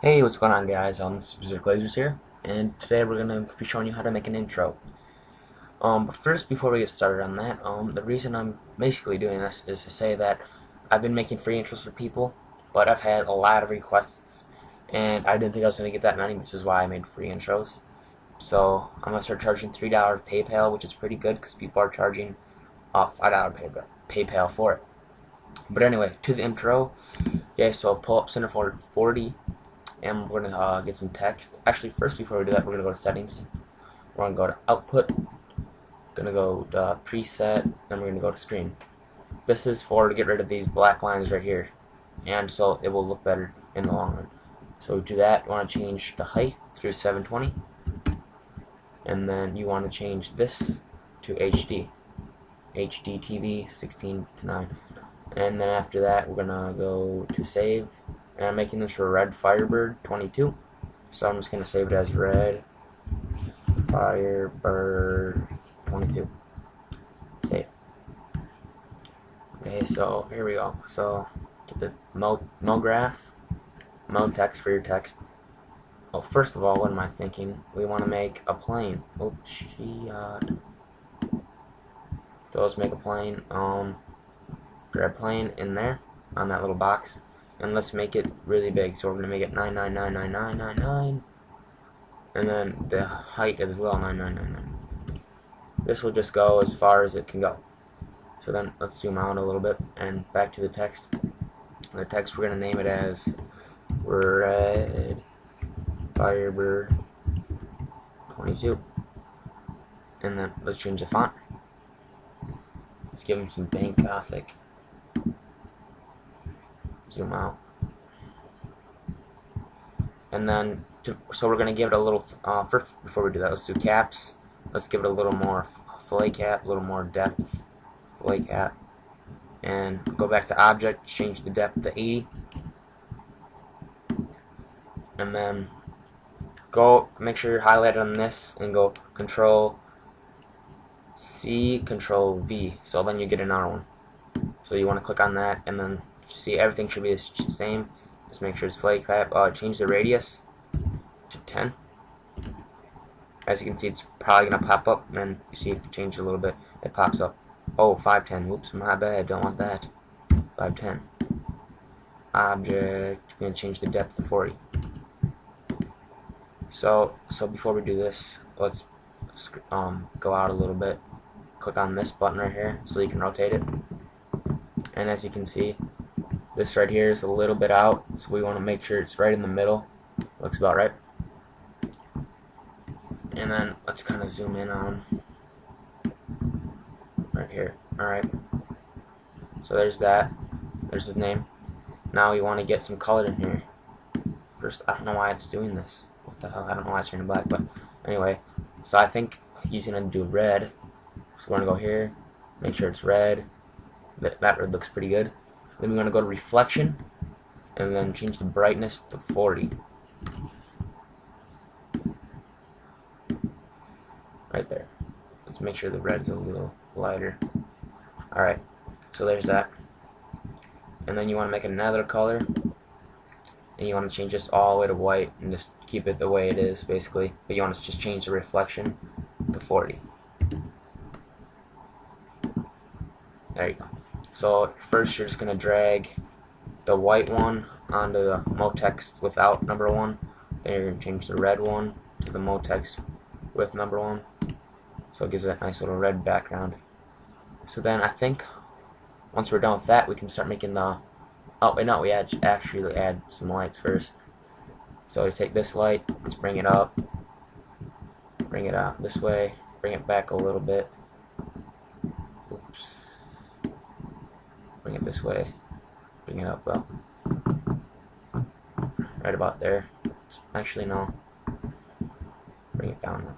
Hey, what's going on, guys? This is Glazers here, and today we're gonna be showing you how to make an intro. But first, before we get started on that, the reason I'm basically doing this is to say that I've been making free intros for people, but I've had a lot of requests, and I didn't think I was gonna get that many. This is why I made free intros. So I'm gonna start charging $3 PayPal, which is pretty good because people are charging $5 PayPal for it. But anyway, to the intro. Okay, so I'll pull up Centerfold 40. And we're going to get some text. Actually, first, before we do that, we're going to go to settings. We're going to go to output. Going to go to preset. Then we're going to go to screen. This is for to get rid of these black lines right here. And so it will look better in the long run. So to do that, you want to change the height to 720. And then you want to change this to HD. HD TV 16:9. And then after that, we're going to go to save. And I'm making this for Red Firebird 22. So I'm just going to save it as Red Firebird 22. Save. Okay, so here we go. So get the MoGraph, text for your text. Well, first of all, what am I thinking? We want to make a plane. Oh, shit. So let's make a plane. Grab plane in there on that little box. And let's make it really big. So we're going to make it 9999999. And then the height as well, 9999. This will just go as far as it can go. So then let's zoom out a little bit and back to the text. The text, we're going to name it as Red Firebird 22. And then let's change the font. Let's give him some Bank Gothic. Zoom out. And then, so we're going to give it a little, first, before we do that, let's do caps. Let's give it a little more fillet cap, a little more depth, fillet cap. And go back to object, change the depth to 80. And then go, make sure you're highlighted on this and go Control C, Control V. So then you get another one. So you want to click on that, and then see everything should be the same. Just make sure it's fillet cap. Change the radius to 10. As you can see, it's probably going to pop up, and you see it change a little bit. It pops up. Oh, 510. Whoops, my bad. Don't want that. 510. Object. I'm going to change the depth to 40. So before we do this, let's go out a little bit. Click on this button right here so you can rotate it. And as you can see, this right here is a little bit out, so we want to make sure it's right in the middle. Looks about right. And then let's kind of zoom in on right here. Alright. So there's that. There's his name. Now we want to get some color in here. First, I don't know why it's doing this. What the hell? I don't know why it's turning black, but anyway. So I think he's going to do red. So we're going to go here, make sure it's red. That red looks pretty good. Then we want to go to reflection, and then change the brightness to 40. Right there. Let's make sure the red is a little lighter. Alright, so there's that. And then you want to make another color, and you want to change this all the way to white, and just keep it the way it is, basically. But you want to just change the reflection to 40. There you go. So first you're just going to drag the white one onto the MoText without number 1. Then you're going to change the red one to the MoText with number 1. So it gives it that nice little red background. So then I think once we're done with that, we can start making the... Oh, wait, no, we actually add some lights first. So to take this light, let's bring it up. Bring it out this way. Bring it back a little bit. Oops. Bring it this way. Bring it up, well, right about there. Actually, no. Bring it down.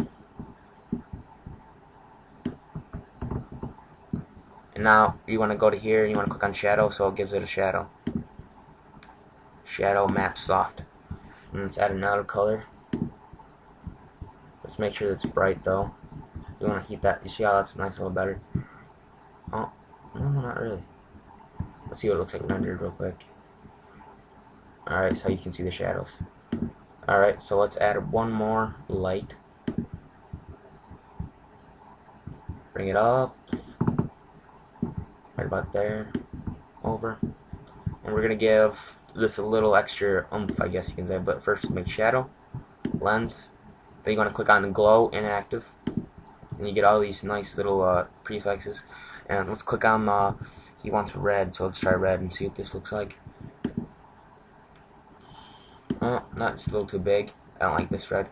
And now you want to go to here and you want to click on shadow, so it gives it a shadow. Shadow map soft. And let's add another color. Let's make sure it's bright though. You want to heat that. You see how that's nice, a little better. Oh, no, not really. Let's see what it looks like rendered real quick. Alright, so you can see the shadows. Alright, so let's add one more light. Bring it up. Right about there. Over. And we're going to give this a little extra oomph, I guess you can say. But first, make shadow, lens. Then you want to click on glow inactive. And you get all these nice little prefixes. And let's click on he wants red, so let's try red and see what this looks like. Oh, that's a little too big. I don't like this red.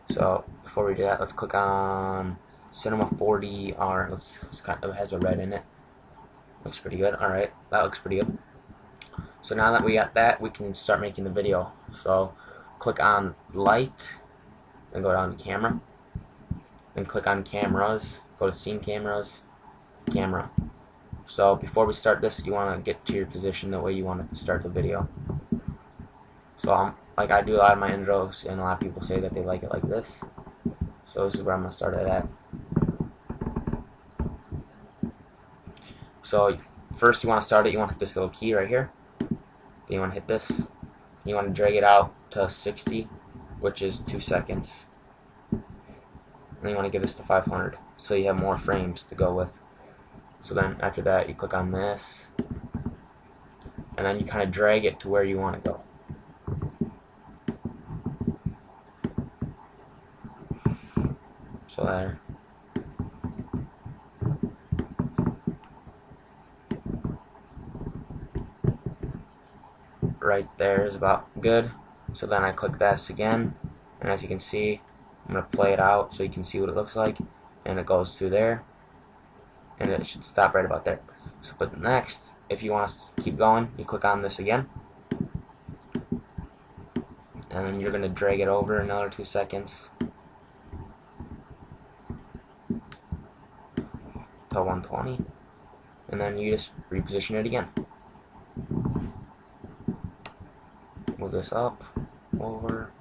So before we do that, let's click on Cinema 4D-R. It has a red in it. Looks pretty good. Alright, that looks pretty good. So now that we got that, we can start making the video. So click on light, then go down to camera, then click on cameras, go to scene cameras, camera. So before we start this, you want to get to your position the way you want to start the video. So like I do a lot of my intros, and a lot of people say that they like it like this. So this is where I'm going to start it at. So first you want to start it, you want to hit this little key right here. Then you want to hit this. You want to drag it out to 60, which is 2 seconds. And then you want to give this to 500, so you have more frames to go with. So then after that, you click on this, and then you kind of drag it to where you want to go. So there. Right there is about good. So then I click this again, and as you can see, I'm going to play it out so you can see what it looks like, and it goes through there, and it should stop right about there. So, but next, if you want to keep going, you click on this again, and then you're going to drag it over another 2 seconds to 120, and then you just reposition it again. Move this up, over,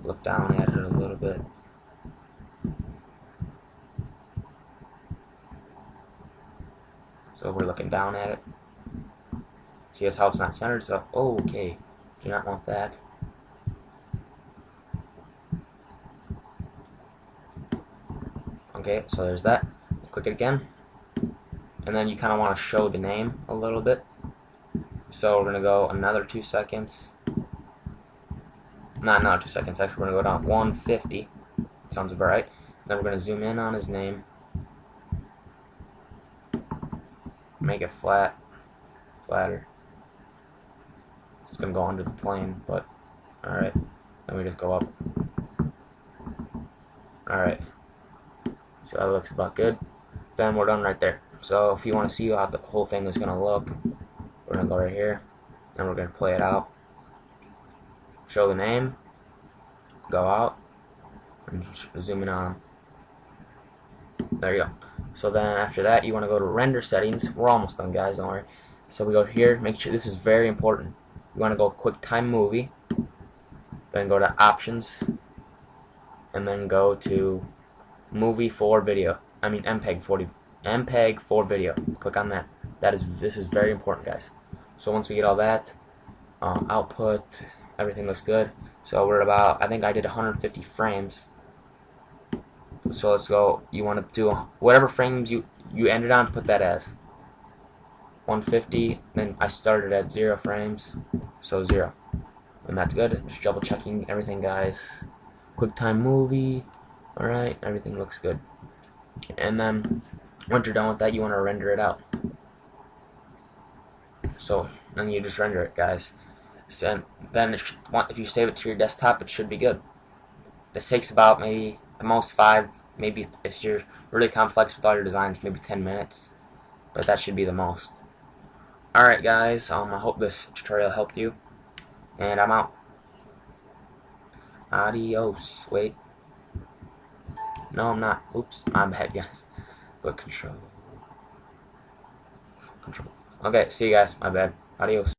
look down at it a little bit. So we're looking down at it. See that's how it's not centered, so okay, do not want that. Okay, so there's that. Click it again, and then you kind of want to show the name a little bit. So we're going to go another 2 seconds. Not another 2 seconds, actually we're going to go down 150. Sounds about right. Then we're going to zoom in on his name. Make it flatter. It's going to go under the plane, but alright. Then we just go up. Alright. So that looks about good. Then we're done right there. So if you want to see how the whole thing is going to look, we're going to go right here, and we're going to play it out. Show the name, go out, and zoom in on. There you go. So then after that, you want to go to render settings. We're almost done, guys, don't worry. So we go here, make sure, this is very important. You want to go QuickTime Movie, then go to Options, and then go to Movie for Video. I mean MPEG 4 Video. Click on that. This is very important, guys. So once we get all that, output, everything looks good. So we're about, I think I did 150 frames. So let's go. You want to do whatever frames you ended on, put that as 150. Then I started at 0 frames, so 0, and that's good. Just double checking everything, guys. QuickTime Movie. All right, everything looks good. And then once you're done with that, you want to render it out. So then you just render it, guys. So then if you save it to your desktop, it should be good. This takes about maybe the most 5, maybe if you're really complex with all your designs, maybe 10 minutes. But that should be the most. Alright, guys, I hope this tutorial helped you. And I'm out. Adios. Wait. No, I'm not. Oops, my bad, guys. But control. Okay, see you guys. My bad. Adios.